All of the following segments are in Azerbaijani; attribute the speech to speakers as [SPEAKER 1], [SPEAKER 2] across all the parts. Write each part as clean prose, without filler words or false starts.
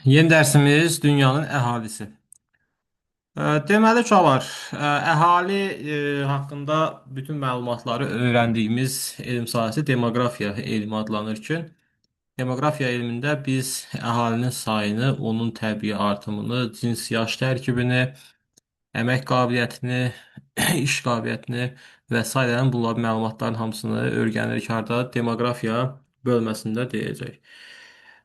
[SPEAKER 1] Yeni dərsimiz dünyanın əhalisi. Deməli ki, var. Əhali haqqında bütün məlumatları öyrəndiyimiz elm sahəsi demoqrafiya elmi adlanır ki, demoqrafiya elmində biz əhalinin sayını, onun təbii artımını, cins yaş tərkibini, əmək qabiliyyətini, iş qabiliyyətini və sairə bunların məlumatların hamısını öyrənirik. Harda demoqrafiya bölməsində deyəcək.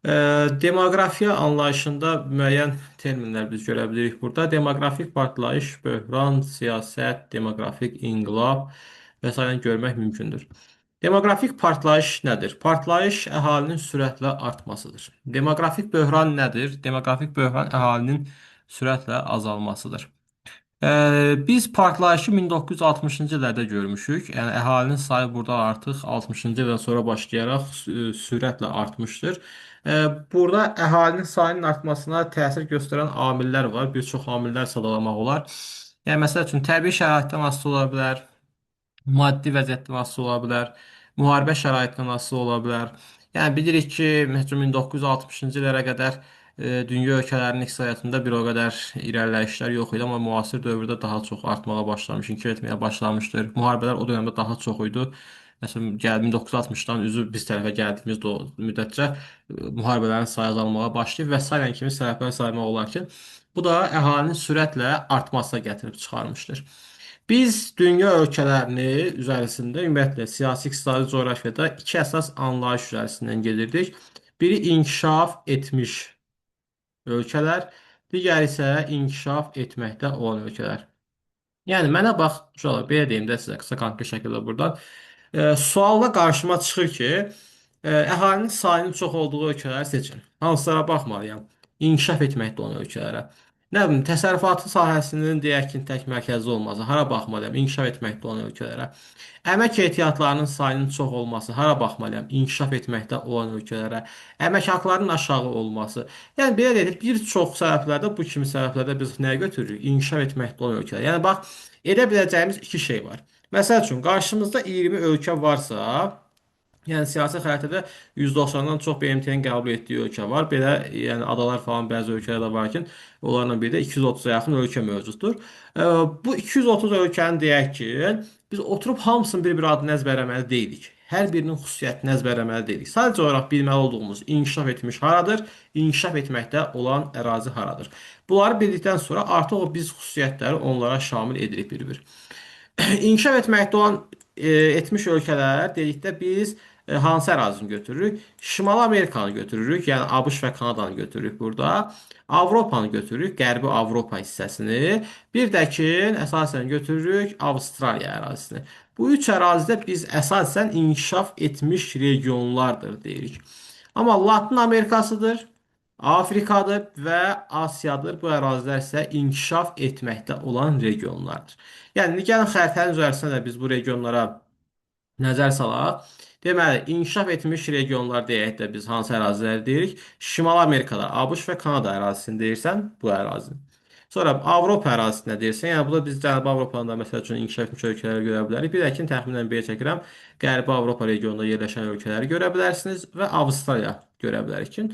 [SPEAKER 1] Demoqrafiya anlayışında müəyyən terminlər biz görə bilirik burada. Demoqrafik partlayış, böhran, siyasət, demoqrafik inqilab və sairə görmək mümkündür. Demoqrafik partlayış nədir? Partlayış əhalinin sürətlə artmasıdır. Demoqrafik böhran nədir? Demoqrafik böhran əhalinin sürətlə azalmasıdır. Biz partlayışı 1960-cı illərdə görmüşük. Yəni əhalinin sayı burada artıq 60-cı ildən sonra başlayaraq sürətlə artmışdır. Burada əhalinin sayının artmasına təsir göstərən amillər var. Bir çox amillər sadalamaq olar. Yəni məsəl üçün təbii şəraitdən asılı ola bilər. Maddi vəziyyətdən asılı ola bilər, müharibə şəraitindən asılı ola bilər. Yəni bilirik ki, məsələn 1960-cı illərə qədər dünya ölkələrinin iqtisadiyyatında bir o qədər irəliləyişlər yox idi, amma müasir dövrdə daha çox artmağa başlamış, inkişaf etməyə başlamışdır. Müharibələr o dövrdə daha çox idi. Məsələn, 1960-dan üzü biz tərəfə gəldiyimiz müddətcə müharibələrin sayı azalmağa başlayıb və sairə kimi səbəblər saymaq olar ki, bu da əhalinin sürətlə artmasına gətirib çıxarmışdır. Biz dünya ölkələrini üzərisində ümumiyyətlə siyasi, iqtisadi coğrafiyada iki əsas anlayış üzərisindən gedirdik. Biri inkişaf etmiş ölkələr, digəri isə inkişaf etməkdə olan ölkələr. Yəni mənə bax, uşaqlar, belə deyim də sizə qısa konkret şəkildə buradan. Sualda qarşıma çıxır ki, əhalinin sayının çox olduğu ölkələri seçin. Hansılara baxmalıyam? İnkişaf etməkdə olan ölkələrə. Nə bilim, təsərrüfatı sahəsinin deyək ki, tək mərkəzi olması, hara baxmalıyam? İnkişaf etməkdə olan ölkələrə. Əmək ehtiyatlarının sayının çox olması, hara baxmalıyam? İnkişaf etməkdə olan ölkələrə. Əmək haqlarının aşağı olması. Yəni belə deyək, bir çox səbəblərdə bu kimi səbəblərdə biz nəyə götürürük? İnkişaf etməkdə olan ölkələr. Yəni bax, edə biləcəyimiz iki şey var. Məsəl üçün, qarşımızda 20 ölkə varsa, yəni siyasi xəritədə 190-dan çox BMT-nin qəbul etdiyi ölkə var. Belə, yəni adalar falan bəzi ölkələr də var ki, onlarla birlikdə 230-a yaxın ölkə mövcuddur. Bu 230 ölkənin deyək ki, biz oturub hamısının bir-bir adını əzbərləməli deyilik. Hər birinin xüsusiyyətini əzbərləməli deyilik. Sadəcə olaraq bilməli olduğumuz inkişaf etmiş haradır, inkişaf etməkdə olan ərazi haradır. Bunları bildikdən sonra artıq o biz xüsusiyyətləri onlara şamil edirik bir-bir. İnkişaf etməkdə olan etmiş ölkələr dedikdə biz hansı ərazini götürürük? Şimali Amerikanı götürürük, yəni ABŞ və Kanadanı götürürük burada. Avropanı götürürük, Qərbi Avropa hissəsini. Bir də ki, əsasən götürürük Avstraliya ərazisini. Bu üç ərazidə biz əsasən inkişaf etmiş regionlardır deyirik. Amma Latın Amerikasıdır, Afrikadır və Asiyadır. Bu ərazilər isə inkişaf etməkdə olan regionlardır. Yəni, gəlin xəritənin üzərisində də biz bu regionlara nəzər salaq. Deməli, inkişaf etmiş regionlar deyək də biz hansı əraziləri deyirik? Şimali Amerikada ABŞ və Kanada ərazisini deyirsən, bu ərazi. Sonra Avropa ərazisinə deyirsən, yəni bu da biz Cənubi Avropanın da məsəl üçün inkişaf etmiş ölkələri görə bilərik. Bir də ki, təxminən belə çəkirəm, Qərbi Avropa regionunda yerləşən ölkələri görə bilərsiniz və Avstraliya görə bilərik ki,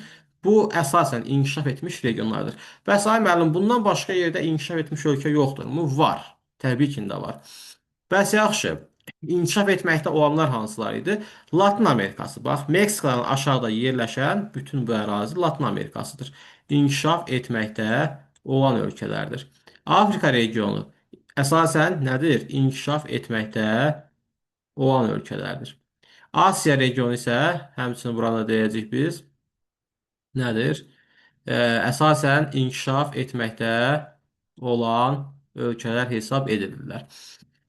[SPEAKER 1] bu əsasən inkişaf etmiş regionlardır. Və say müəllim, bundan başqa yerdə inkişaf etmiş ölkə yoxdurmu? Var. Təbii ki, də var. Bəs yaxşı, inkişaf etməkdə olanlar hansılar idi? Latın Amerikası. Bax, Meksikadan aşağıda yerləşən bütün bu ərazi Latın Amerikasıdır. İnkişaf etməkdə olan ölkələrdir. Afrika regionu əsasən nədir? İnkişaf etməkdə olan ölkələrdir. Asiya regionu isə həmçinin burada deyəcəyik biz nədir? Əsasən inkişaf etməkdə olan ölkələr hesab edilirlər.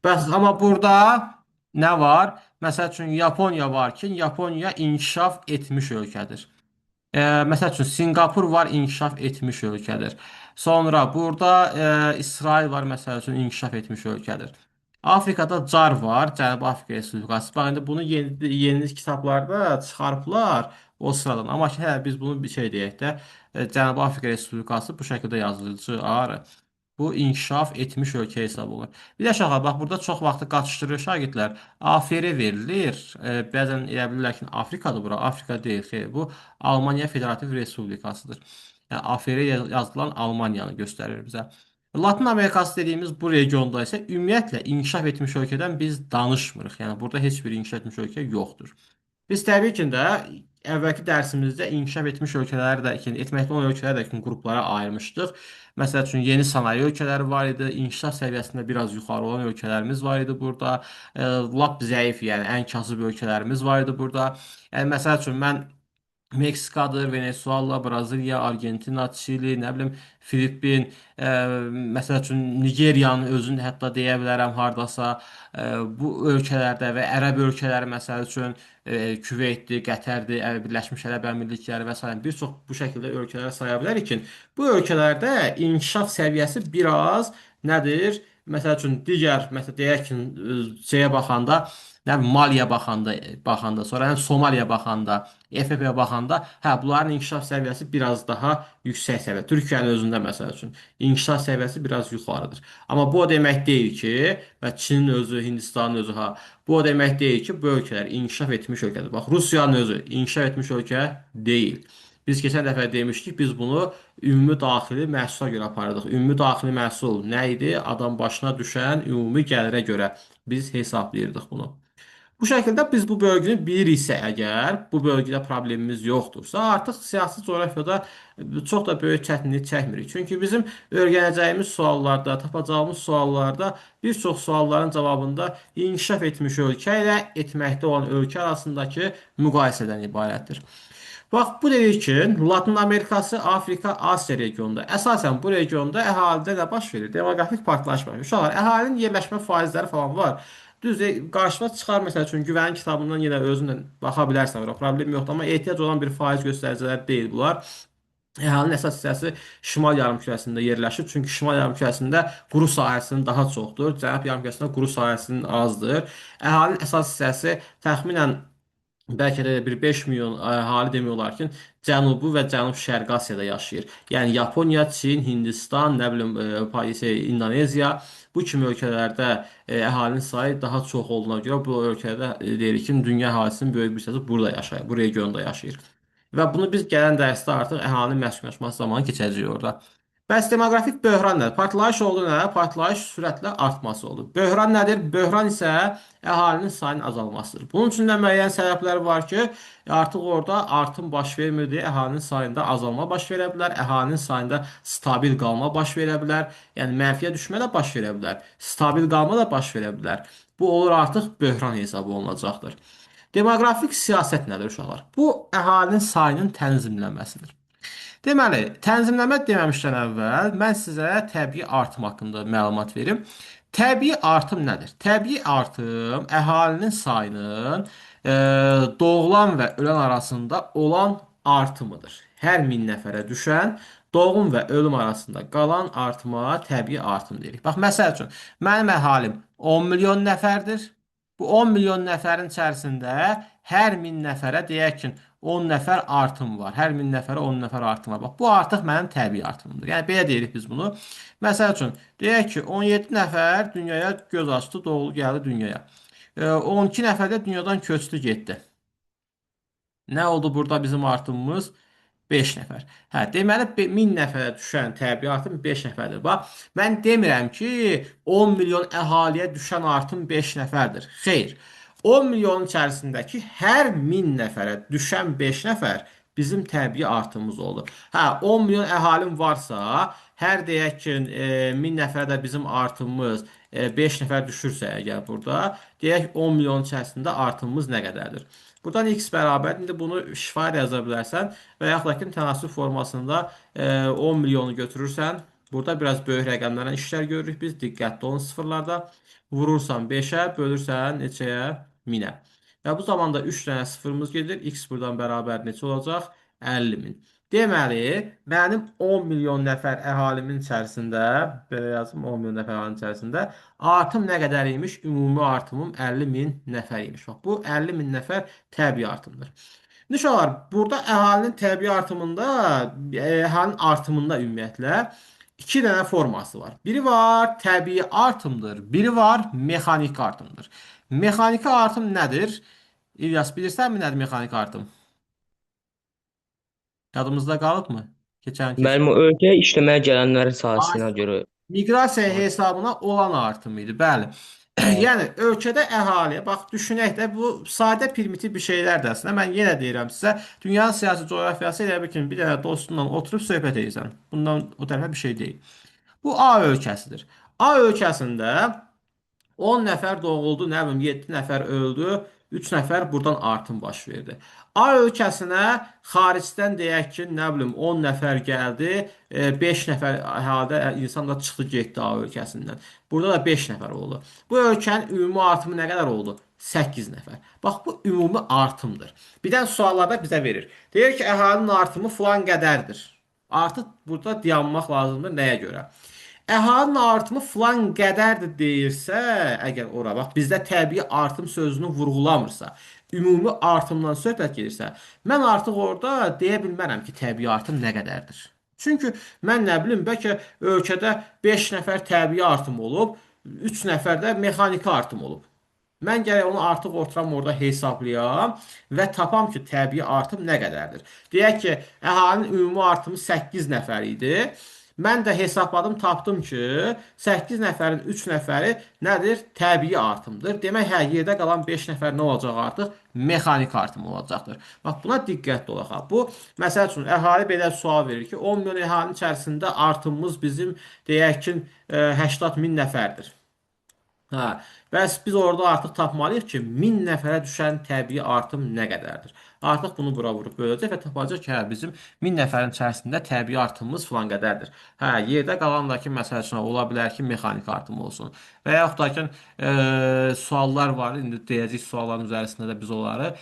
[SPEAKER 1] Bəs amma burada nə var? Məsəl üçün Yaponiya var ki, Yaponiya inkişaf etmiş ölkədir. Məsəl üçün Sinqapur var, inkişaf etmiş ölkədir. Sonra burada İsrail var, məsəl üçün inkişaf etmiş ölkədir. Afrikada CAR var, Cənubi Afrika Respublikası. Bax indi bunu yeni kitablarda çıxarıblar o sıradan. Amma ki, hə biz bunu bir şey deyək də, Cənubi Afrika Respublikası bu şəkildə yazılır. Bu inkişaf etmiş ölkə hesab olunur. Bir də uşaqlar, bax burada çox vaxtı qaçışdırır şagirdlər. AFR verilir. Bəzən elə bilirlər ki, Afrikadır bura. Afrika deyil, xeyr. Bu Almaniya Federativ Respublikasıdır. Yəni AFR yazılan Almaniyanı göstərir bizə. Latın Amerikası dediyimiz bu regionda isə ümumiyyətlə inkişaf etmiş ölkədən biz danışmırıq. Yəni burada heç bir inkişaf etmiş ölkə yoxdur. Biz təbii ki də əvvəlki dərsimizdə inkişaf etmiş ölkələri də, etməkdə olan ölkələri də qruplara ayırmışdıq. Məsəl üçün yeni sənaye ölkələri var idi, inkişaf səviyyəsində biraz yuxarı olan ölkələrimiz var idi burada. Lap zəif, yəni ən kasıb ölkələrimiz var idi burada. Yəni məsəl üçün mən Meksikadır, Venezuela, Braziliya, Argentina, Çili, nə bilim, Filippin, məsəl üçün Nigeriyanın özünü hətta deyə bilərəm hardasa bu ölkələrdə və ərəb ölkələri məsəl üçün Küveytdir, Qətərdir, Birləşmiş Ərəb Əmirlikləri və s. bir çox bu şəkildə ölkələr saya bilərik ki, bu ölkələrdə inkişaf səviyyəsi biraz nədir? Məsəl üçün digər, məsəl deyək ki, şeyə baxanda, nə bilim, Maliyə baxanda, sonra yəni Somaliya baxanda, Efiopiya baxanda, hə, bunların inkişaf səviyyəsi biraz daha yüksək səviyyə. Türkiyənin özündə məsəl üçün inkişaf səviyyəsi biraz yuxarıdır. Amma bu o demək deyil ki, və Çinin özü, Hindistanın özü, ha, bu o demək deyil ki, bu ölkələr inkişaf etmiş ölkədir. Bax, Rusiyanın özü inkişaf etmiş ölkə deyil. Biz keçən dəfə demişdik, biz bunu ümumi daxili məhsula görə aparırdıq. Ümumi daxili məhsul nə idi? Adam başına düşən ümumi gəlirə görə biz hesablayırdıq bunu. Bu şəkildə biz bu bölgünü biliriksə əgər, bu bölgədə problemimiz yoxdursa, artıq siyasi coğrafiyada çox da böyük çətinlik çəkmirik. Çünki bizim öyrənəcəyimiz suallarda, tapacağımız suallarda bir çox sualların cavabında inkişaf etmiş ölkə ilə etməkdə olan ölkə arasındakı müqayisədən ibarətdir. Bax, bu deyir ki, Latın Amerikası, Afrika, Asiya regionunda. Əsasən bu regionda əhalidə nə baş verir? Demoqrafik partlayış baş verir. Uşaqlar, əhalinin yerləşmə faizləri falan var. Düz qarşıma çıxar məsəl üçün güvənin kitabından yenə özündən baxa bilərsən, ora problem yoxdur, amma ehtiyac olan bir faiz göstəriciləri deyil bunlar. Əhalinin əsas hissəsi şimal yarımkürəsində yerləşir. Çünki şimal yarımkürəsində quru sahəsinin daha çoxdur. Cənub yarımkürəsində quru sahəsinin azdır. Əhalinin əsas hissəsi təxminən bəlkə də bir 5 milyon əhali demək olar ki, Cənubi və Cənub-Şərqi Asiyada yaşayır. Yəni Yaponiya, Çin, Hindistan, nə bilim, İndoneziya bu kimi ölkələrdə əhalinin sayı daha çox olduğuna görə bu ölkədə deyirik ki, dünya əhalisinin böyük bir hissəsi burada yaşayır, bu regionda yaşayır. Və bunu biz gələn dərsdə artıq əhalinin məskunlaşması zamanı keçəcəyik orada. Bəs demoqrafik böhran nədir? Partlayış oldu nə? Partlayış sürətlə artması oldu. Böhran nədir? Böhran isə əhalinin sayının azalmasıdır. Bunun üçün də müəyyən səbəblər var ki, artıq orada artım baş vermir əhalinin sayında azalma baş verə bilər, əhalinin sayında stabil qalma baş verə bilər, yəni mənfiyə düşmə də baş verə bilər, stabil qalma da baş verə bilər. Bu olur artıq böhran hesabı olunacaqdır. Demoqrafik siyasət nədir uşaqlar? Bu əhalinin sayının tənzimlənməsidir. Deməli, tənzimləmə deməmişdən əvvəl mən sizə təbii artım haqqında məlumat verim. Təbii artım nədir? Təbii artım əhalinin sayının doğulan və ölən arasında olan artımıdır. Hər 1000 nəfərə düşən doğum və ölüm arasında qalan artıma təbii artım deyirik. Bax, məsəl üçün, mənim əhalim 10 milyon nəfərdir. Bu 10 milyon nəfərin içərisində hər 1000 nəfərə deyək ki, 10 nəfər artım var. Hər 1000 nəfərə 10 nəfər artım var. Bax, bu artıq mənim təbii artımımdır. Yəni belə deyirik biz bunu. Məsəl üçün, deyək ki, 17 nəfər dünyaya göz açdı, doğulu gəldi dünyaya. 12 nəfər də dünyadan köçdü, getdi. Nə oldu burada bizim artımımız? 5 nəfər. Hə, deməli 1000 nəfərə düşən təbii artım 5 nəfərdir. Bax, mən demirəm ki, 10 milyon əhaliyə düşən artım 5 nəfərdir. Xeyr. 10 milyonun içərisindəki hər 1000 nəfərə düşən 5 nəfər bizim təbii artımımız olur. Hə, 10 milyon əhalim varsa, hər deyək ki, 1000 nəfərdə bizim artımımız 5 nəfər düşürsə əgər burada, deyək 10 milyon içərisində artımımız nə qədərdir? Buradan x bərabər, indi bunu şifayə də yaza bilərsən və yaxud da ki, tənasüb formasında 10 milyonu götürürsən. Burada biraz böyük rəqəmlərlə işlər görürük biz. Diqqətli olun sıfırlarda. Vurursan 5-ə, bölürsən neçəyə? 1000-ə. Və bu zamanda 3 dənə sıfırımız gedir. X buradan bərabər neçə olacaq? 50 min. Deməli, mənim 10 milyon nəfər əhalimin içərisində, belə yazım, 10 milyon nəfər əhalinin içərisində artım nə qədər imiş? Ümumi artımım 50 min nəfər imiş. Bax, bu 50 min nəfər təbii artımdır. Uşaqlar, burada əhalinin təbii artımında, əhalinin artımında ümumiyyətlə iki dənə forması var. Biri var təbii artımdır, biri var mexaniki artımdır. Mexaniki artım nədir? İlyas, bilirsənmi nədir mexaniki artım? Yadımızda qalıbmı? Keçən
[SPEAKER 2] Mənim o ölkəyə işləməyə gələnlərin
[SPEAKER 1] Ay,
[SPEAKER 2] sayısına görə.
[SPEAKER 1] miqrasiya hesabına olan artım idi. Bəli.
[SPEAKER 2] Hə.
[SPEAKER 1] Yəni ölkədə əhali, bax düşünək də bu sadə primitiv bir şeylərdir əslində. Mən yenə deyirəm sizə, dünyanın siyasi coğrafiyası elə bir ki, bir dənə dostunla oturub söhbət edirsən. Bundan o tərəfə bir şey deyil. Bu A ölkəsidir. A ölkəsində 10 nəfər doğuldu, nə bilim 7 nəfər öldü, 3 nəfər burdan artım baş verdi. A ölkəsinə xaricdən deyək ki, nə bilim 10 nəfər gəldi, 5 nəfər əhalidə insan da çıxdı getdi A ölkəsindən. Burada da 5 nəfər oldu. Bu ölkənin ümumi artımı nə qədər oldu? 8 nəfər. Bax bu ümumi artımdır. Bir də suallarda bizə verir. Deyir ki, əhalinin artımı filan qədərdir. Artıq burada dayanmaq lazımdır nəyə görə? Əhalinin artımı filan qədərdir deyirsə, əgər ora bax bizdə təbii artım sözünü vurğulamırsa, ümumi artımdan söhbət gedirsə, mən artıq orada deyə bilmərəm ki, təbii artım nə qədərdir. Çünki mən nə bilim, bəlkə ölkədə 5 nəfər təbii artım olub, 3 nəfər də mexaniki artım olub. Mən gərək onu artıq oturam orada hesablayam və tapam ki, təbii artım nə qədərdir. Deyək ki, əhalinin ümumi artımı 8 nəfər idi. Mən də hesabladım, tapdım ki, 8 nəfərin 3 nəfəri nədir? Təbii artımdır. Demək, hə, yerdə qalan 5 nəfər nə olacaq artıq? Mexaniki artım olacaqdır. Bax, buna diqqətli olaq. Bu, məsəl üçün, əhali belə sual verir ki, 10 milyon əhalinin içərisində artımımız bizim, deyək ki, 80 min nəfərdir. Hə, bəs biz orada artıq tapmalıyıq ki, 1000 nəfərə düşən təbii artım nə qədərdir? Artıq bunu bura vurub böləcək və tapacaq ki, hə, bizim 1000 nəfərin içərisində təbii artımımız filan qədərdir. Hə, yerdə qalan da ki, məsəl üçün ola bilər ki, mexaniki artım olsun. Və yaxud da ki, suallar var, indi deyəcək sualların üzərisində də biz onları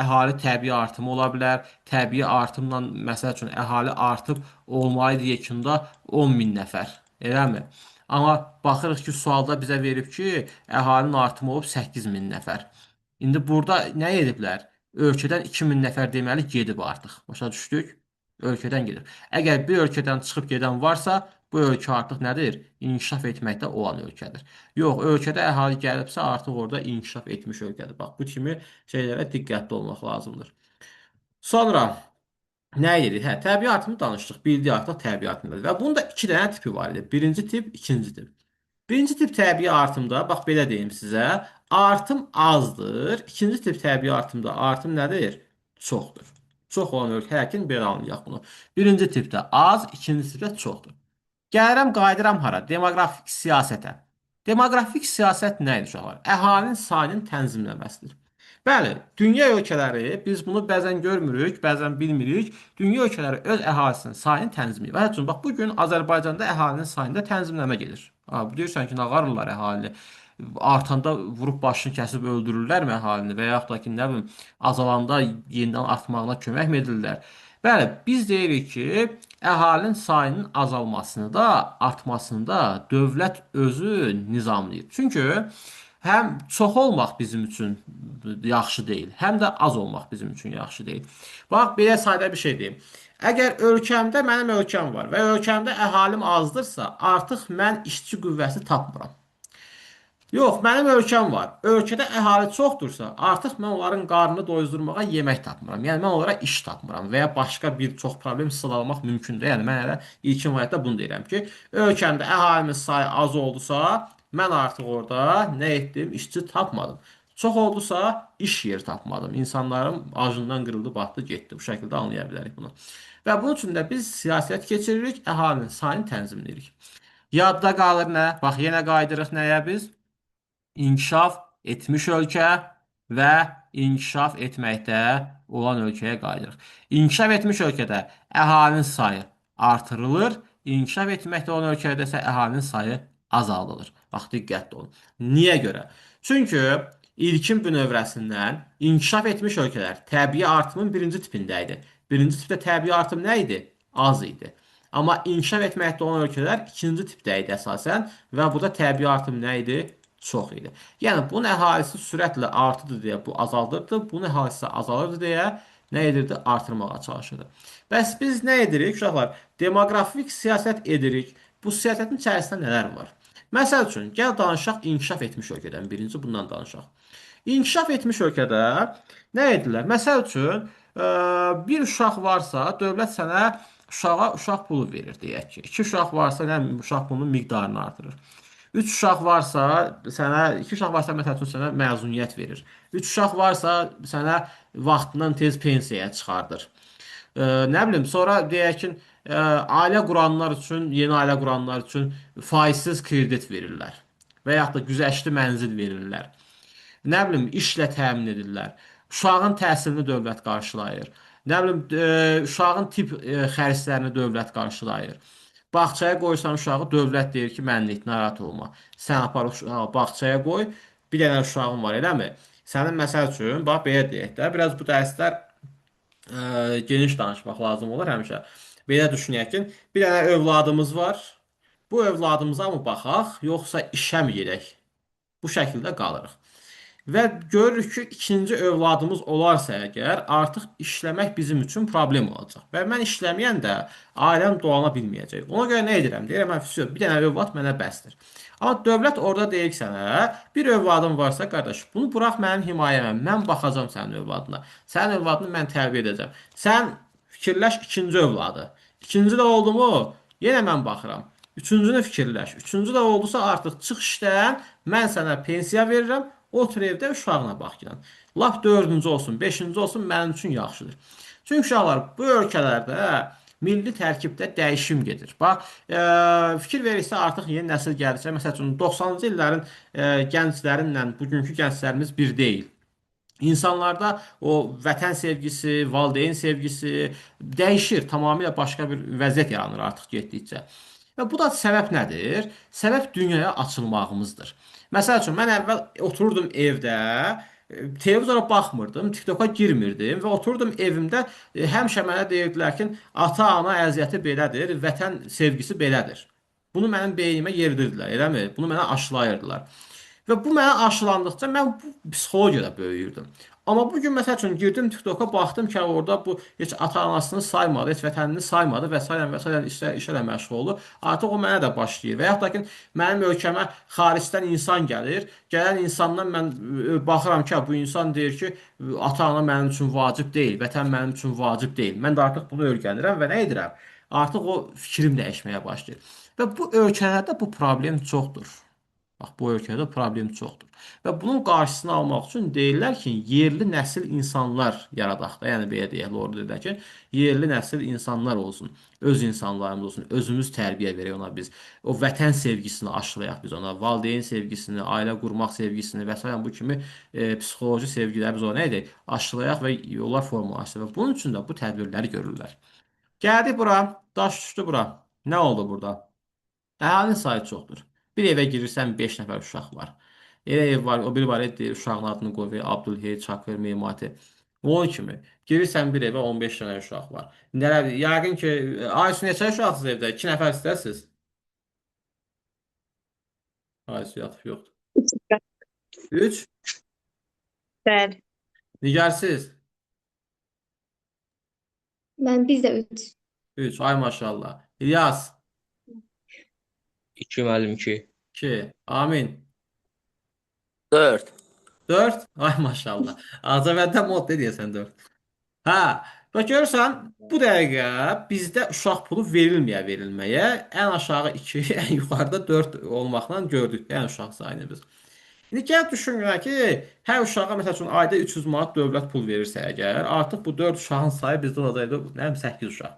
[SPEAKER 1] əhali təbii artımı ola bilər. Təbii artımla məsəl üçün əhali artıb olmalı yekunda 10 min nəfər. Eləmi? Amma baxırıq ki, sualda bizə verib ki, əhalinin artımı olub 8 min nəfər. İndi burada nə ediblər? Ölkədən 2000 nəfər deməli gedib artıq. Başa düşdük? Ölkədən gedib. Əgər bir ölkədən çıxıb gedən varsa, bu ölkə artıq nədir? İnkişaf etməkdə olan ölkədir. Yox, ölkədə əhali gəlibsə, artıq orada inkişaf etmiş ölkədir. Bax, bu kimi şeylərə diqqətli olmaq lazımdır. Sonra nə edirik? Hə, təbii artımı danışdıq. Bildik artıq təbii artımdır. Və bunun da iki dənə tipi var idi. Birinci tip, ikinci tip. Birinci tip təbii artımda, bax belə deyim sizə, artım azdır. İkinci tip təbii artımda artım nədir? Çoxdur. Çox olan ölkə həkim belə anlayaq bunu. Birinci tipdə az, ikinci tipdə çoxdur. Gəlirəm, qayıdıram hara? Demoqrafik siyasətə. Demoqrafik siyasət nə idi uşaqlar? Əhalinin sayının tənzimləməsidir. Bəli, dünya ölkələri, biz bunu bəzən görmürük, bəzən bilmirik. Dünya ölkələri öz əhalisinin sayını tənzimləyir. Və hətta bax bu gün Azərbaycanda əhalinin sayında tənzimləmə gedir. Ha, deyirsən ki, nə qarırlar əhalini? Artanda vurub başını kəsib öldürürlərmi əhalini və yaxud da ki, nə bilim, azalanda yenidən artmağına kömək mi edirlər? Bəli, biz deyirik ki, əhalinin sayının azalmasını da, artmasını da dövlət özü nizamlayır. Çünki həm çox olmaq bizim üçün yaxşı deyil, həm də az olmaq bizim üçün yaxşı deyil. Bax, belə sadə bir şey deyim. Əgər ölkəmdə mənim ölkəm var və ölkəmdə əhalim azdırsa, artıq mən işçi qüvvəsi tapmıram. Yox, mənim ölkəm var. Ölkədə əhali çoxdursa, artıq mən onların qarnını doyuzdurmağa yemək tapmıram. Yəni mən onlara iş tapmıram və ya başqa bir çox problem sıralamaq mümkündür. Yəni mən hələ ilkin vəziyyətdə bunu deyirəm ki, ölkəmdə əhalinin sayı az oldusa, mən artıq orada nə etdim? İşçi tapmadım. Çox oldusa, iş yeri tapmadım. İnsanlarım acından qırıldı, batdı, getdi. Bu şəkildə anlaya bilərik bunu. Və bunun üçün də biz siyasət keçiririk, əhalinin sayını tənzimləyirik. Yadda qalır nə? Bax, yenə qayıdırıq nəyə biz? İnkişaf etmiş ölkə və inkişaf etməkdə olan ölkəyə qayıdırıq. İnkişaf etmiş ölkədə əhalinin sayı artırılır, inkişaf etməkdə olan ölkədə isə əhalinin sayı azaldılır. Bax, diqqətli olun. Niyə görə? Çünki ilkin bünövrəsindən inkişaf etmiş ölkələr təbii artımın birinci tipində idi. Birinci tipdə təbii artım nə idi? Az idi. Amma inkişaf etməkdə olan ölkələr ikinci tipdə idi əsasən və burada təbii artım nə idi? Çox idi. Yəni bunun əhalisi sürətlə artırdı deyə bu azaldırdı, bunun əhalisi azalırdı deyə nə edirdi? Artırmağa çalışırdı. Bəs biz nə edirik uşaqlar? Demoqrafik siyasət edirik. Bu siyasətin içərisində nələr var? Məsəl üçün, gəl danışaq inkişaf etmiş ölkədən. Birinci bundan danışaq. İnkişaf etmiş ölkədə nə edirlər? Məsəl üçün, bir uşaq varsa, dövlət sənə uşağa uşaq pulu verir deyək ki. 2 uşaq varsa, nə bilim, uşaq pulunun miqdarını artırır. 3 uşaq varsa, sənə 2 uşaq varsa məsəl üçün sənə məzuniyyət verir. 3 uşaq varsa sənə vaxtından tez pensiyaya çıxardır. Nə bilim, sonra deyək ki, ailə quranlar üçün, yeni ailə quranlar üçün faizsiz kredit verirlər və yaxud da güzəştli mənzil verirlər. Nə bilim, işlə təmin edirlər. Uşağın təhsilini dövlət qarşılayır. Nə bilim, uşağın tibb xərclərini dövlət qarşılayır. Bağçaya qoysan uşağı, dövlət deyir ki, mənlik, narahat olma. Sən apar uşağı bağçaya qoy, bir dənə uşağın var, eləmi? Sənin məsəl üçün, bax belə deyək də, biraz bu dərslər geniş danışmaq lazım olur həmişə. Belə düşünək ki, bir dənə övladımız var. Bu övladımıza mı baxaq, yoxsa işə mi gedək? Bu şəkildə qalırıq. Və görürük ki, ikinci övladımız olarsa əgər, artıq işləmək bizim üçün problem olacaq. Və mən işləməyəndə ailəm dolana bilməyəcək. Ona görə nə edirəm? Deyirəm, mən füsuyor, bir dənə övlad mənə bəsdir. Amma dövlət orada deyir ki sənə, bir övladın varsa, qardaş, bunu burax mənim himayəmə. Mən baxacağam sənin övladına. Sənin övladını mən tərbiyə edəcəm. Sən fikirləş ikinci övladı. İkinci də oldu mu, yenə mən baxıram. Üçüncünü fikirləş. Üçüncü də oldusa artıq çıx işdən, mən sənə pensiya verirəm. Otur evdə uşağına bax gələn. Lap dördüncü olsun, beşinci olsun mənim üçün yaxşıdır. Çünki uşaqlar bu ölkələrdə milli tərkibdə dəyişim gedir. Bax, fikir verirsə artıq yeni nəsil gəldikcə, məsəl üçün 90-cı illərin gənclərinlə bugünkü gənclərimiz bir deyil. İnsanlarda o vətən sevgisi, valideyn sevgisi dəyişir. Tamamilə başqa bir vəziyyət yaranır artıq getdikcə. Və bu da səbəb nədir? Səbəb dünyaya açılmağımızdır. Məsəl üçün, mən əvvəl otururdum evdə, televizora baxmırdım, TikToka girmirdim və otururdum evimdə, həmişə mənə deyirdilər ki, ata-ana əziyyəti belədir, vətən sevgisi belədir. Bunu mənim beynimə yeridirdilər, eləmi? Bunu mənə aşılayırdılar. Və bu mənə aşılandıqca mən bu psixologiyada böyüyürdüm. Amma bu gün məsəl üçün girdim TikToka baxdım ki, orada bu heç ata-anasını saymadı, heç vətənini saymadı və sairə və sairə işlərlə məşğul oldu. Artıq o mənə də başlayır. Və yaxud da ki, mənim ölkəmə xaricdən insan gəlir. Gələn insandan mən baxıram ki, bu insan deyir ki, ata-ana mənim üçün vacib deyil, vətən mənim üçün vacib deyil. Mən də artıq bunu öyrənirəm və nə edirəm? Artıq o fikrim dəyişməyə başlayır. Və bu ölkələrdə bu problem çoxdur. Bax, bu ölkədə problem çoxdur. Və bunun qarşısını almaq üçün deyirlər ki, yerli nəsil insanlar yaradaq da. Yəni belə deyək, orada deyirlər ki, yerli nəsil insanlar olsun. Öz insanlarımız olsun. Özümüz tərbiyə verək ona biz. O vətən sevgisini aşılayaq biz ona. Valideyn sevgisini, ailə qurmaq sevgisini və s. bu kimi psixoloji sevgiləri biz ona nə edək? Aşılayaq və yollar formalaşdıraq. Və bunun üçün də bu tədbirləri görürlər. Gəldi bura, daş düşdü bura. Nə oldu burada? Əhalinin sayı çoxdur. Bir evə girirsən 5 nəfər uşaq var. Elə ev var, o biri var, deyir uşağın adını qoy, Abdülhey, Çakır, Memati. Onun kimi. Girirsən bir evə 15 dənə uşaq var. Nələr, yəqin ki, Aysu neçə uşaqsınız evdə? 2 nəfər istərsiniz? Aysu yatıb yoxdur. 3.
[SPEAKER 3] Bəli.
[SPEAKER 1] Nigarsız.
[SPEAKER 3] Biz də 3.
[SPEAKER 1] 3. Ay maşallah. İlyas.
[SPEAKER 2] 2 müəllim 2.
[SPEAKER 1] 2. Amin.
[SPEAKER 4] 4.
[SPEAKER 1] 4. Ay maşallah. Azəvətdə mod ne deyəsən 4. Hə, və görürsən, bu dəqiqə bizdə uşaq pulu verilməyə ən aşağı 2, ən yuxarıda 4 olmaqla gördük. Yəni uşaq sayını biz. İndi gəl düşünürəm ki, hər uşağa məsəl üçün ayda 300 manat dövlət pul verirsə əgər, artıq bu 4 uşağın sayı bizdə olacaqdı, nə bilim 8 uşaq.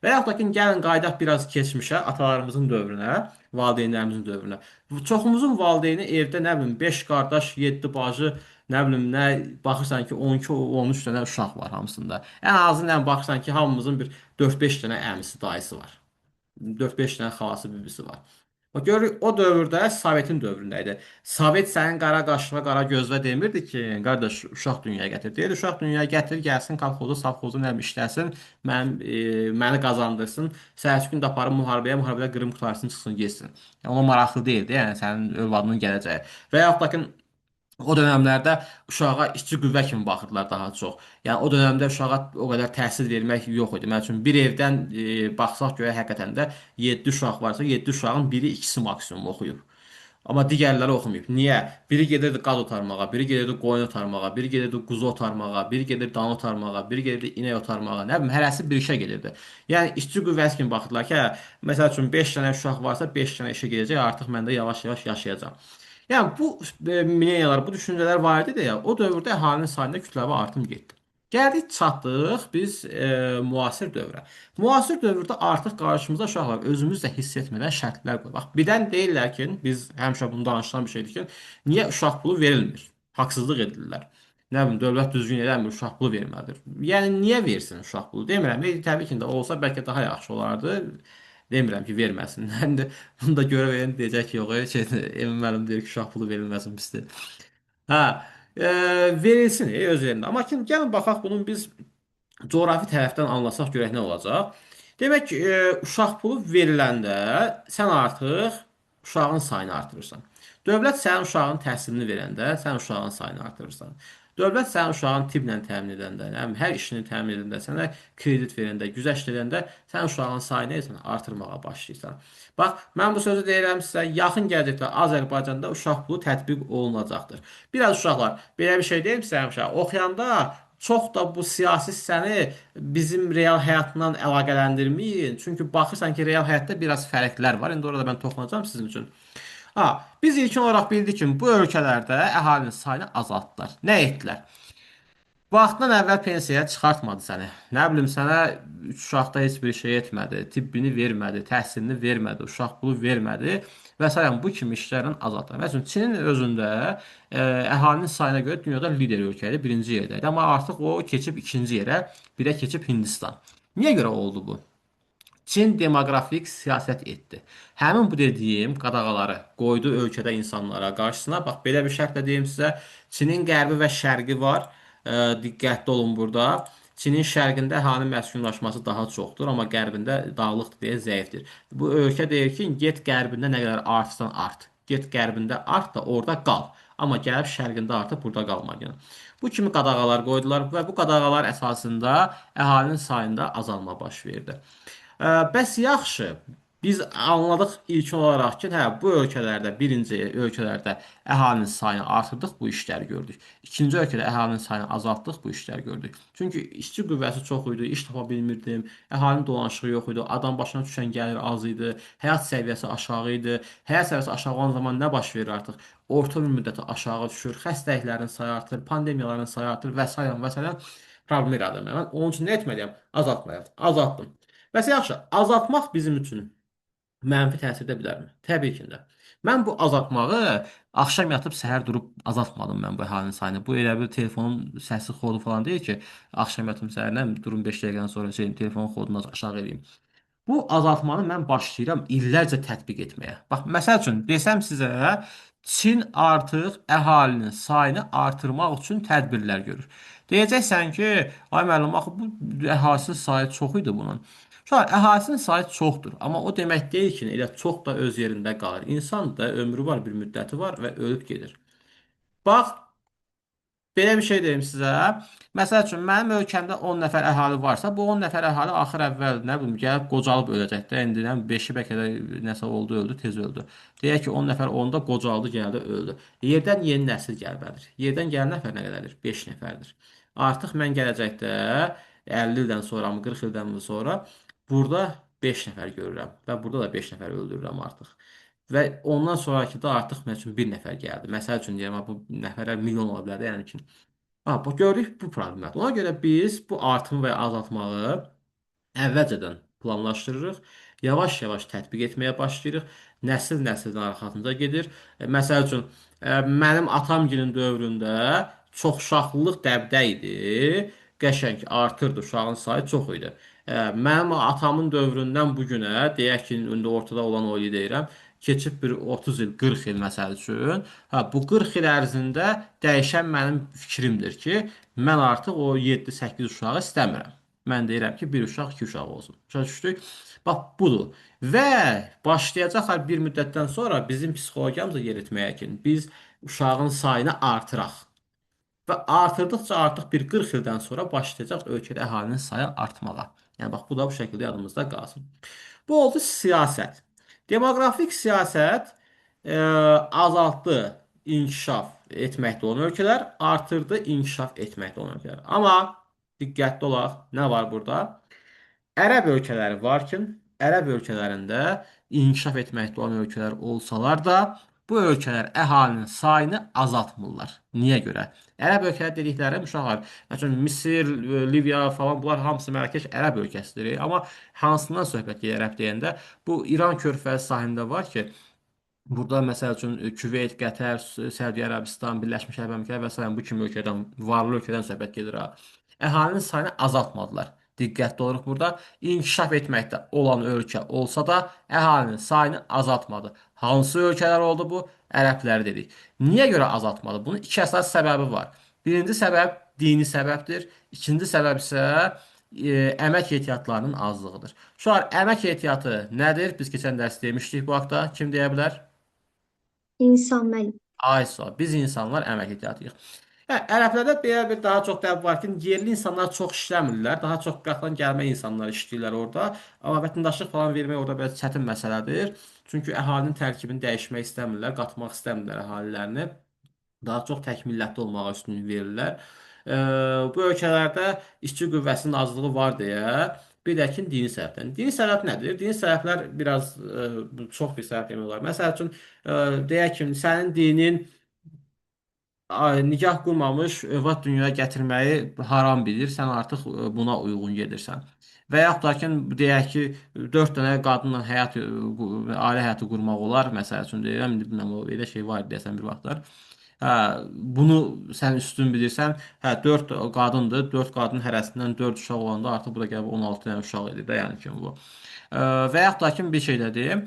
[SPEAKER 1] Və yaxud da ki, gəlin qaydaq biraz keçmişə, atalarımızın dövrünə, valideynlərimizin dövrünə. Çoxumuzun valideyni evdə nə bilim 5 qardaş, 7 bacı, nə bilim nə baxırsan ki 12-13 dənə uşaq var hamısında. Ən azından baxırsan ki, hamımızın bir 4-5 dənə əmisi, dayısı var. 4-5 dənə xalası, bibisi var. Bax görürük o dövrdə Sovetin dövründə idi. Sovet sənin qara qaşına, qara gözünə demirdi ki, qardaş uşaq dünyaya gətir. Deyirdi uşaq dünyaya gətir, gəlsin kolxozu, savxozu nə bilim işləsin, məni qazandırsın. Səhərsi gün də aparım müharibəyə qırım qutarsın, çıxsın, getsin. Yəni ona maraqlı deyildi, yəni sənin övladının gələcəyi. Və yaxud da ki, o dövrlərdə uşağa işçi qüvvə kimi baxırdılar daha çox. Yəni o dövrdə uşağa o qədər təhsil vermək yox idi. Məsəl üçün bir evdən baxsaq görə həqiqətən də 7 uşaq varsa, 7 uşağın biri, ikisi maksimum oxuyub. Amma digərləri oxumayıb. Niyə? Biri gedirdi qaz otarmağa, biri gedirdi qoyun otarmağa, biri gedirdi quzu otarmağa, biri gedirdi dan otarmağa, biri gedirdi inək otarmağa. Nə bilim, hərəsi bir işə gedirdi. Yəni işçi qüvvəsi kimi baxdılar ki, hə, məsəl üçün 5 dənə uşaq varsa 5 dənə işə gedəcək, artıq mən də yavaş-yavaş yaşayacağam. Yəni bu mileniyalar, bu düşüncələr var idi də ya, o dövrdə əhalinin sayında kütləvi artım getdi. Gəldik çatdıq biz müasir dövrə. Müasir dövrdə artıq qarşımıza uşaqlar özümüz də hiss etmədən şərtlər qoyur. Bax, birdən deyirlər ki, biz həmişə bunu danışılan bir şeydir ki, niyə uşaq pulu verilmir? Haqsızlıq edirlər. Nə bilim, dövlət düzgün eləmir, uşaq pulu verməlidir. Yəni niyə versin uşaq pulu? Demirəm, təbii ki də olsa bəlkə daha yaxşı olardı. Demirəm ki, verməsin. İndi bunu da görə verən deyəcək ki, yox, Emin müəllim deyir ki, uşaq pulu verilməsin pisdir. Hə, verilsin öz yerində. Amma ki, gəlin baxaq bunun biz coğrafi tərəfdən anlasaq görək nə olacaq. Demək ki, uşaq pulu veriləndə sən artıq uşağın sayını artırırsan. Dövlət sənin uşağın təhsilini verəndə sən uşağın sayını artırırsan. Dövlət sənin uşağın tibblə təmin edəndə, nə bilim, hər işini təmin edəndə, sənə kredit verəndə, güzəşt edəndə sən uşağın sayını etsən, artırmağa başlayırsan. Bax, mən bu sözü deyirəm sizə, yaxın gələcəkdə Azərbaycanda uşaq pulu tətbiq olunacaqdır. Biraz uşaqlar, belə bir şey deyim sizə həmişə, oxuyanda çox da bu siyasi hissəni bizim real həyatla əlaqələndirməyin. Çünki baxırsan ki, real həyatda biraz fərqlər var. İndi orada mən toxunacağam sizin üçün. Ha, biz ilkin olaraq bildik ki, bu ölkələrdə əhalinin sayını azaltdılar. Nə etdilər? Vaxtdan əvvəl pensiyaya çıxartmadı səni. Nə bilim, sənə 3 uşaqda heç bir şey etmədi, tibbini vermədi, təhsilini vermədi, uşaq pulu vermədi və salam bu kimi işlərlə azaltdı. Məsələn, Çinin özündə əhalinin sayına görə dünyada lider ölkə idi, birinci yerdə idi. Amma artıq o keçib ikinci yerə, birə keçib Hindistan. Niyə görə oldu bu? Çin demoqrafik siyasət etdi. Həmin bu dediyim qadağaları qoydu ölkədə insanlara qarşısına. Bax, belə bir şərtlə deyim sizə. Çinin qərbi və şərqi var. Diqqətli olun burada. Çinin şərqində əhalinin məskunlaşması daha çoxdur, amma qərbində dağlıqdır deyə zəifdir. Bu ölkə deyir ki, get qərbində nə qədər artırsan art. Get qərbində art da orada qal. Amma gəlib şərqində artıq burada qalma. Yəni. Bu kimi qadağalar qoydular və bu qadağalar əsasında əhalinin sayında azalma baş verdi. Bəs yaxşı, biz anladıq ilkin olaraq ki, hə, bu ölkələrdə, birinci ölkələrdə əhalinin sayını artırdıq, bu işləri gördük. İkinci ölkədə əhalinin sayını azaltdıq, bu işləri gördük. Çünki işçi qüvvəsi çox idi, iş tapa bilmirdim, əhalinin dolanışığı yox idi, adam başına düşən gəlir az idi, həyat səviyyəsi aşağı idi. Həyat səviyyəsi aşağı olan zaman nə baş verir artıq? Orta ömür müddəti aşağı düşür, xəstəliklərin sayı artır, pandemiyaların sayı artır və s. və s. problem yaradır. Mən onun üçün nə etməliyəm? Azaltmalıyam. Azaltdım. Bəs yaxşı, azaltmaq bizim üçün mənfi təsir edə bilərmi? Təbii ki də. Mən bu azaltmağı axşam yatıb səhər durub azaltmadım mən bu əhalinin sayını. Bu elə bir telefonun səsi kodu falan deyil ki, axşam yatım səhərdən durum 5 dəqiqədən sonra telefonun kodunu aşağı edeyim. Bu azaltmanı mən başlayıram illərcə tətbiq etməyə. Bax, məsəl üçün desəm sizə, Çin artıq əhalinin sayını artırmaq üçün tədbirlər görür. Deyəcəksən ki, ay müəllim, axı bu əhalinin sayı çox idi bunun. Uşaq, əhalisinin sayı çoxdur, amma o demək deyil ki, elə çox da öz yerində qalır. İnsan da ömrü var, bir müddəti var və ölüb gedir. Bax, belə bir şey deyim sizə. Məsəl üçün, mənim ölkəmdə 10 nəfər əhali varsa, bu 10 nəfər əhali axır əvvəl, nə bilim, gəlib qocalıb öləcək də. İndi 5-i bəlkə də nəsə oldu, öldü, tez öldü. Deyək ki, 10 nəfər onda qocaldı, gəldi, öldü. Yerdən yeni nəsil gəlməlidir. Yerdən gələn nəfər nə qədərdir? 5 nəfərdir. Artıq mən gələcəkdə 50 ildən sonra, 40 ildən sonra burada 5 nəfər görürəm və burada da 5 nəfər öldürürəm artıq. Və ondan sonraki da artıq məsəl üçün bir nəfər gəldi. Məsəl üçün deyirəm, bu nəfərlər milyon ola bilər də, yəni ki. Ha, bu gördük bu problemlər. Ona görə biz bu artım və azaltmağı əvvəlcədən planlaşdırırıq, yavaş-yavaş tətbiq etməyə başlayırıq. Nəsil-nəsildən arxasında gedir. Məsəl üçün, mənim atamgilin dövründə çoxuşaqlılıq dəbdə idi. Qəşəng artırdı, uşağın sayı çox idi. Mənim atamın dövründən bu günə, deyək ki, indi ortada olan o deyirəm, keçib bir 30 il, 40 il məsəl üçün. Hə, bu 40 il ərzində dəyişən mənim fikrimdir ki, mən artıq o 7-8 uşağı istəmirəm. Mən deyirəm ki, bir uşaq, 2 uşaq olsun. Başa düşdük? Bax, budur. Və başlayacaqlar bir müddətdən sonra bizim psixologiyamızı yeritməyə ki, biz uşağın sayını artıraq. Və artırdıqca artıq bir 40 ildən sonra başlayacaq ölkədə əhalinin sayı artmağa. Yəni bax bu da bu şəkildə yadımızda qalsın. Bu oldu siyasət. Demoqrafik siyasət azaltdı, inkişaf etməkdə olan ölkələr, artırdı, inkişaf etməkdə olan ölkələr. Amma diqqətli olaq, nə var burada? Ərəb ölkələri var ki, Ərəb ölkələrində inkişaf etməkdə olan ölkələr olsalar da, bu ölkələr əhalinin sayını azaltmırlar. Niyə görə? Ərəb ölkələri dedikləri uşaqlar, məsələn, Misir, Liviya falan bunlar hamısı Mərkəş Ərəb ölkəsidir. Amma hansından söhbət gedir Ərəb deyəndə, bu İran körfəzi sahilində var ki, burada məsəl üçün Küveyt, Qətər, Səudiyyə Ərəbistan, Birləşmiş Ərəb Əmirlikləri və sairə bu kimi ölkədən, varlı ölkədən söhbət gedir ha. Əhalinin sayını azaltmadılar. Diqqətli oluruq burada. İnkişaf etməkdə olan ölkə olsa da əhalinin sayını azaltmadı. Hansı ölkələr oldu bu? Ərəbləri dedik. Niyə görə azaltmadı? Bunun iki əsas səbəbi var. Birinci səbəb dini səbəbdir. İkinci səbəb isə əmək ehtiyatlarının azlığıdır. Şu an əmək ehtiyatı nədir? Biz keçən dərs demişdik bu haqda. Kim deyə bilər?
[SPEAKER 3] İnsan mən.
[SPEAKER 1] Aysa, biz insanlar əmək ehtiyatıyıq. Hə, ərəblərdə belə bir daha çox dəb var ki, yerli insanlar çox işləmirlər. Daha çox qatdan gəlmə insanlar işləyirlər orada. Amma vətəndaşlıq falan vermək orada biraz çətin məsələdir. Çünki əhalinin tərkibini dəyişmək istəmirlər, qatmaq istəmirlər əhalilərini. Daha çox tək millətli olmağa üstünlük verirlər. Ə, Bu ölkələrdə işçi qüvvəsinin azlığı var deyə bir də ki, dini səbəbdən. Dini səbəb nədir? Dini səbəblər biraz çox bir səbəb demək olar. Məsəl üçün, deyək ki, sənin dinin nikah qurmamış övlad dünyaya gətirməyi haram bilir. Sən artıq buna uyğun gedirsən. Və yaxud da ki, deyək ki, 4 dənə qadınla ailə həyatı qurmaq olar. Məsəl üçün deyirəm, indi bilmirəm, o elə şey var idi deyəsən bir vaxtlar. Hə, bunu sən üstün bilirsən. Hə, 4 qadındır. 4 qadın hərəsindən 4 uşaq olanda artıq bu da gəlib 16 dənə uşaq edir də, yəni kimi bu. Və yaxud da ki, bir şey də deyim,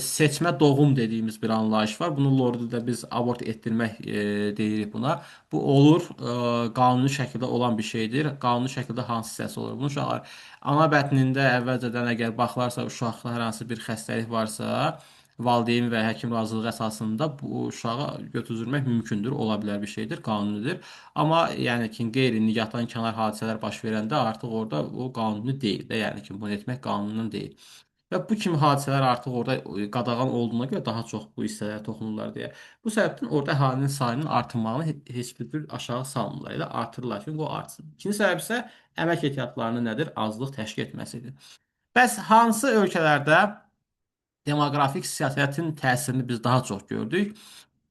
[SPEAKER 1] seçmə doğum dediyimiz bir anlayış var. Bunu Lorduda biz abort etdirmək deyirik buna. Bu olur, qanuni şəkildə olan bir şeydir. Qanuni şəkildə hansı hissəsi olur? Bunun uşaqlar ana bətnində əvvəlcədən əgər baxılarsa, uşaqda hər hansı bir xəstəlik varsa, valideyn və həkim razılığı əsasında bu uşağı götürülmək mümkündür, ola bilər bir şeydir, qanunidir. Amma yəni ki, qeyri-nigahdan kənar hadisələr baş verəndə artıq orada o qanuni deyil də, yəni ki, bunu etmək qanunun deyil. Və bu kimi hadisələr artıq orada qadağan olduğuna görə daha çox bu hissələrə toxunurlar deyə. Bu səbəbdən orada əhalinin sayının artırmağını heç bir aşağı salmırlar. Elə artırırlar ki, o artsın. İkinci səbəb isə əmək ehtiyatlarının nədir? Azlıq təşkil etməsidir. Bəs hansı ölkələrdə demoqrafik siyasətin təsirini biz daha çox gördük?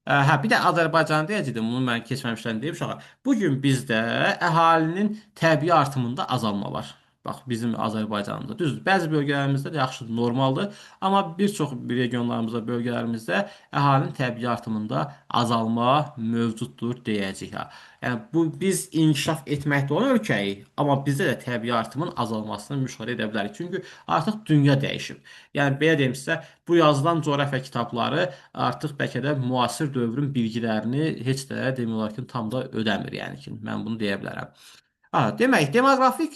[SPEAKER 1] Hə, bir də Azərbaycan deyəcəkdim, bunu mən keçməmişdən deyim uşağa. Bu gün bizdə əhalinin təbii artımında azalma var. Bax, bizim Azərbaycanımızda. Düzdür, bəzi bölgələrimizdə də yaxşıdır, normaldır. Amma bir çox regionlarımızda, bölgələrimizdə əhalinin təbii artımında azalma mövcuddur deyəcəyik ha. Yəni bu biz inkişaf etməkdə olan ölkəyik, amma bizdə də təbii artımın azalmasını müşahidə edə bilərik. Çünki artıq dünya dəyişib. Yəni belə deyim sizə, bu yazılan coğrafiya kitabları artıq bəlkə də müasir dövrün bilgilərini heç də demək olar ki, tam da ödəmir, yəni ki, mən bunu deyə bilərəm. Ha, demək, demoqrafik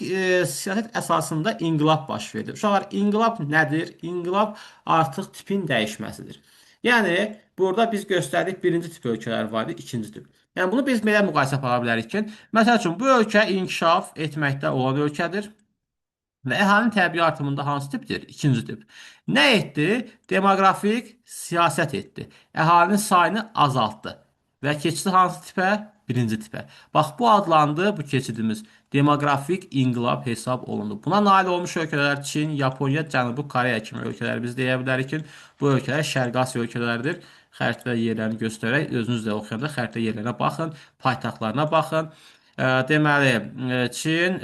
[SPEAKER 1] siyasət əsasında inqilab baş verir. Uşaqlar, inqilab nədir? İnqilab artıq tipin dəyişməsidir. Yəni, burada biz göstərdik birinci tip ölkələr var idi, ikinci tip. Yəni, bunu biz belə müqayisə apara bilərik ki, məsəl üçün, bu ölkə inkişaf etməkdə olan ölkədir. Və əhalinin təbii artımında hansı tipdir? İkinci tip. Nə etdi? Demoqrafik siyasət etdi. Əhalinin sayını azaltdı. Və keçdi hansı tipə? Birinci tipə. Bax, bu adlandı, bu keçidimiz. Demoqrafik inqilab hesab olundu. Buna nail olmuş ölkələr Çin, Yaponiya, Cənubi Koreya kimi ölkələr biz deyə bilərik ki, bu ölkələr Şərqi Asiya ölkələridir. Xəritədə yerlərini göstərək, özünüz də oxuyanda xəritə yerlərinə baxın, paytaxtlarına baxın. Deməli, Çin,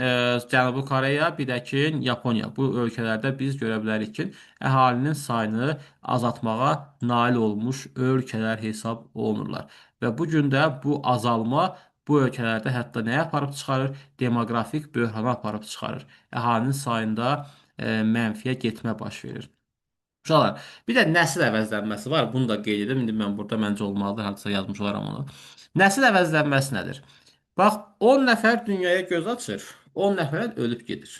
[SPEAKER 1] Cənubi Koreya, bir də ki, Yaponiya. Bu ölkələrdə biz görə bilərik ki, əhalinin sayını azaltmağa nail olmuş ölkələr hesab olunurlar. Və bu gün də bu azalma bu ölkələrdə hətta nəyə aparıb çıxarır? Demoqrafik böhrana aparıb çıxarır. Əhalinin sayında mənfiyə getmə baş verir. Uşaqlar, bir də nəsil əvəzlənməsi var. Bunu da qeyd edim. İndi mən burada məncə olmalıdır. Hardasa yazmış olaram onu. Nəsil əvəzlənməsi nədir? Bax, 10 nəfər dünyaya göz açır, 10 nəfər ölüb gedir.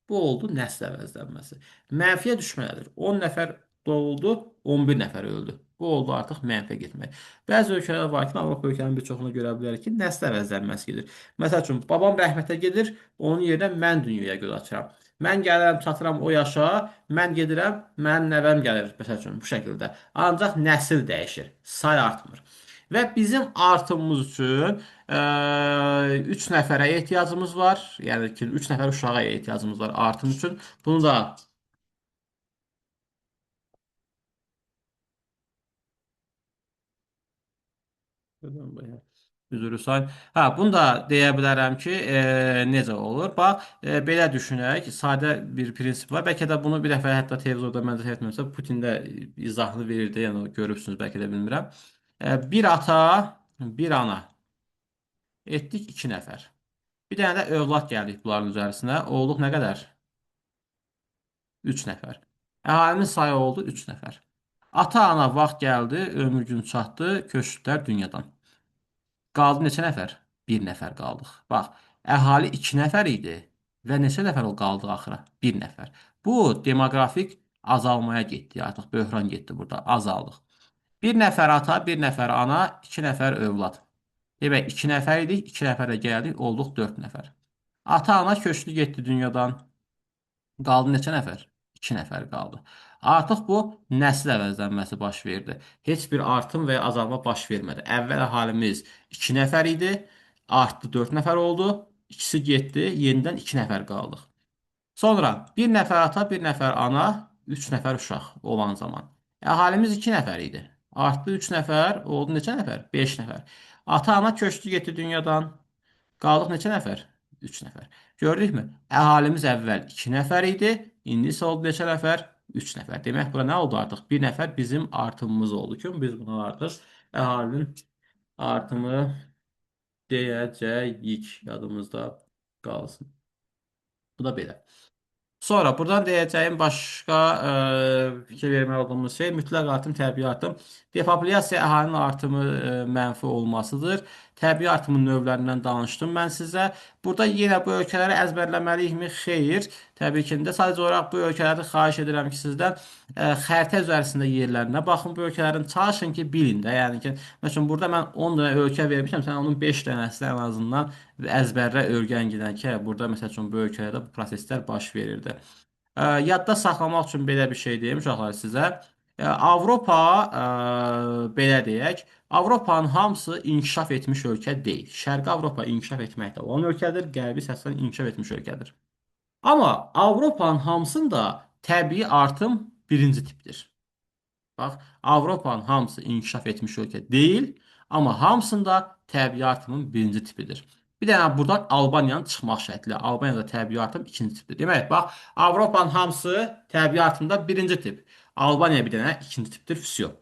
[SPEAKER 1] Bu oldu nəsil əvəzlənməsi. Mənfiyə düşmə nədir? 10 nəfər doğuldu, 11 nəfər öldü. Bu oldu artıq mənfiyə getmək. Bəzi ölkələr var ki, Avropa ölkələrinin bir çoxunu görə bilərik ki, nəsil əvəzlənməsi gedir. Məsəl üçün, babam rəhmətə gedir, onun yerinə mən dünyaya göz açıram. Mən gəlirəm, çatıram o yaşa, mən gedirəm, mənim nəvəm gəlir, məsəl üçün bu şəkildə. Ancaq nəsil dəyişir, say artmır. Və bizim artımımız üçün 3 nəfərə ehtiyacımız var. Yəni ki, 3 nəfər uşağa ehtiyacımız var artım üçün. Bunu da üzrü say. Hə, bunu da deyə bilərəm ki, necə olur? Bax, belə düşünək, sadə bir prinsip var. Bəlkə də bunu bir dəfə hətta televizorda mən də etmirəmsə, Putin də izahını verirdi, yəni görürsünüz, bəlkə də bilmirəm. Bir ata, bir ana. Etdik 2 nəfər. Bir dənə də övlad gəldik bunların üzərisinə. Olduq nə qədər? 3 nəfər. Əhalinin sayı oldu 3 nəfər. Ata-ana vaxt gəldi, ömür gün çatdı, köçdülər dünyadan. Qaldı neçə nəfər? Bir nəfər qaldıq. Bax, əhali 2 nəfər idi və neçə nəfər qaldı axıra? Bir nəfər. Bu demoqrafik azalmaya getdi artıq. Böhran getdi burada. Azaldıq. Bir nəfər ata, bir nəfər ana, 2 nəfər övlad. Demək, 2 nəfər idik, 2 nəfərə gəldik, olduq 4 nəfər. Ata-ana köçdü getdi dünyadan. Qaldı neçə nəfər? 2 nəfər qaldı. Artıq bu nəsil əvəzlənməsi baş verdi. Heç bir artım və ya azalma baş vermədi. Əvvəl əhalimiz 2 nəfər idi, artdı 4 nəfər oldu, ikisi getdi, yenidən 2 nəfər qaldıq. Sonra bir nəfər ata, bir nəfər ana, 3 nəfər uşaq olan zaman. Əhalimiz 2 nəfər idi. Artdı 3 nəfər, oldu neçə nəfər? 5 nəfər. Ata-ana köçdü getdi dünyadan. Qaldıq neçə nəfər? 3 nəfər. Gördükmü? Əhalimiz əvvəl 2 nəfər idi, indi isə oldu neçə nəfər? 3 nəfər. Demək, bura nə oldu artıq? Bir nəfər bizim artımımız oldu ki, biz buna artıq əhalinin artımı deyəcəyik. Yadımızda qalsın. Bu da belə. Sonra buradan deyəcəyim başqa fikir vermək olduğumuz şey mütləq artım, təbii artım. Depopulyasiya əhalinin artımı mənfi olmasıdır. Təbii artımın növlərindən danışdım mən sizə. Burada yenə bu ölkələri əzbərləməliyikmi? Xeyr. Təbii ki, də sadəcə olaraq bu ölkələri xahiş edirəm ki, sizdən xəritə üzərisində yerlərinə baxın bu ölkələrin. Çalışın ki, bilin də. Yəni ki, məsələn, burada mən 10 dənə ölkə vermişəm, sən onun 5 dənəsini ən azından əzbərlə öyrən gedən ki, burada məsəl üçün bu ölkələrdə bu proseslər baş verirdi. Yadda saxlamaq üçün belə bir şey deyim uşaqlar sizə. Avropa belə deyək, Avropanın hamısı inkişaf etmiş ölkə deyil. Şərqi Avropa inkişaf etməkdə olan ölkədir, Qərbi səsdən inkişaf etmiş ölkədir. Amma Avropanın hamısında təbii artım birinci tipdir. Bax, Avropanın hamısı inkişaf etmiş ölkə deyil, amma hamısında təbii artımın birinci tipidir. Bir dənə buradan Albaniyanın çıxmaq şəkli. Albaniyada təbii artım ikinci tipdir. Demək, bax, Avropanın hamısı təbii artımda birinci tip. Albaniya bir dənə ikinci tipdir. Füsyo.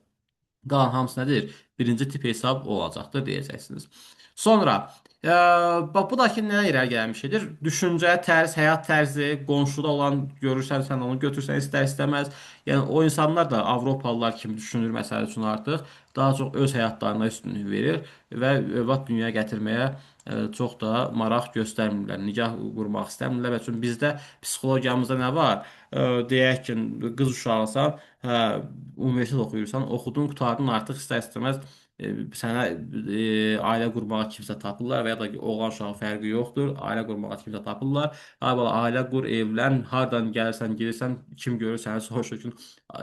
[SPEAKER 1] Qalan hamısı nədir? Birinci tip hesab olacaqdır deyəcəksiniz. Sonra bax bu da ki nə irəli gələn bir şeydir? Düşüncə, tərz, həyat tərzi, qonşuda olan görürsən sən onu götürsən istər-istəməz. Yəni o insanlar da Avropalılar kimi düşünür məsələ üçün artıq daha çox öz həyatlarına üstünlük verir və övlad dünyaya gətirməyə çox da maraq göstərmirlər. Nikah qurmaq istəmirlər. Və çünki bizdə psixologiyamızda nə var? Deyək ki, qız uşağısan, hə, universitet oxuyursan, oxudun, qurtardın, artıq istər-istəməz sənə ailə qurmağa kimsə tapırlar və ya da ki, oğlan uşağı fərqi yoxdur. Ailə qurmağa kimsə tapırlar. Ay bala, ailə qur, evlən, hardan gəlirsən, gelirsən, kim görür səni soruşur ki,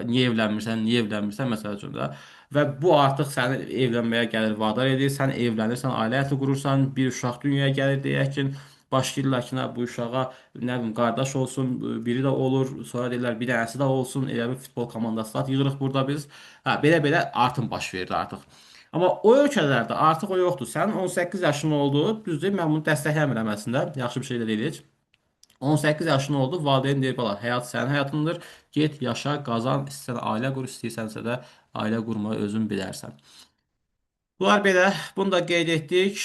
[SPEAKER 1] niyə evlənmirsən, niyə evlənmirsən məsələ üçün də. Və bu artıq səni evlənməyə gəlir, vadar edir. Sən evlənirsən, ailə həyatı qurursan, bir uşaq dünyaya gəlir deyək ki, başlayırlar ki, bu uşağa nə bilim qardaş olsun, biri də olur, sonra deyirlər bir dənəsi də olsun, elə bir futbol komandası da yığırıq burada biz. Hə, belə-belə artım baş verir artıq. Amma o ölkələrdə artıq o yoxdur. Sənin 18 yaşın oldu, düzdür, mən bunu dəstəkləmirəm əslində. Yaxşı bir şey də deyil heç. 18 yaşın oldu, valideyn deyir, bala, həyat sənin həyatındır. Get, yaşa, qazan, istəyirsən ailə qur, istəyirsənsə də ailə qurmağı özün bilərsən. Bunlar belə, bunu da qeyd etdik.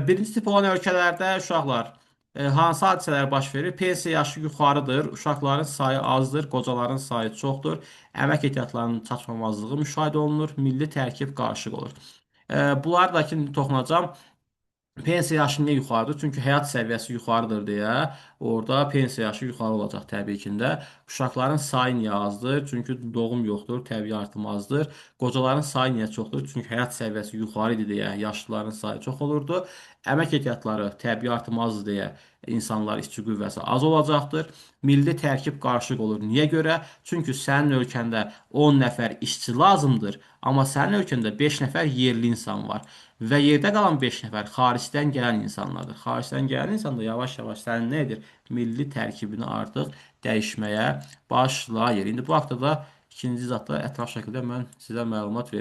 [SPEAKER 1] Birinci tip olan ölkələrdə uşaqlar hansı hadisələr baş verir? Pensiya yaşı yuxarıdır, uşaqların sayı azdır, qocaların sayı çoxdur, əmək ehtiyatlarının çatışmamazlığı müşahidə olunur, milli tərkib qarışıq olur. Bunlar da ki, toxunacam. Pensiya yaşı niyə yuxarıdır? Çünki həyat səviyyəsi yuxarıdır deyə orada pensiya yaşı yuxarı olacaq təbii ki də. Uşaqların sayı niyə azdır? Çünki doğum yoxdur, təbii artım azdır. Qocaların sayı niyə çoxdur? Çünki həyat səviyyəsi yuxarı idi deyə yaşlıların sayı çox olurdu. Əmək ehtiyatları təbii artım azdır deyə insanlar işçi qüvvəsi az olacaqdır. Milli tərkib qarışıq olur. Niyə görə? Çünki sənin ölkəndə 10 nəfər işçi lazımdır, amma sənin ölkəndə 5 nəfər yerli insan var. Və yerdə qalan 5 nəfər xaricdən gələn insanlardır. Xaricdən gələn insan da yavaş-yavaş sənin nə edir? Milli tərkibini artıq dəyişməyə başlayır. İndi bu haqda da ikinci zətdə ətraf şəkildə mən sizə məlumat verəcəm.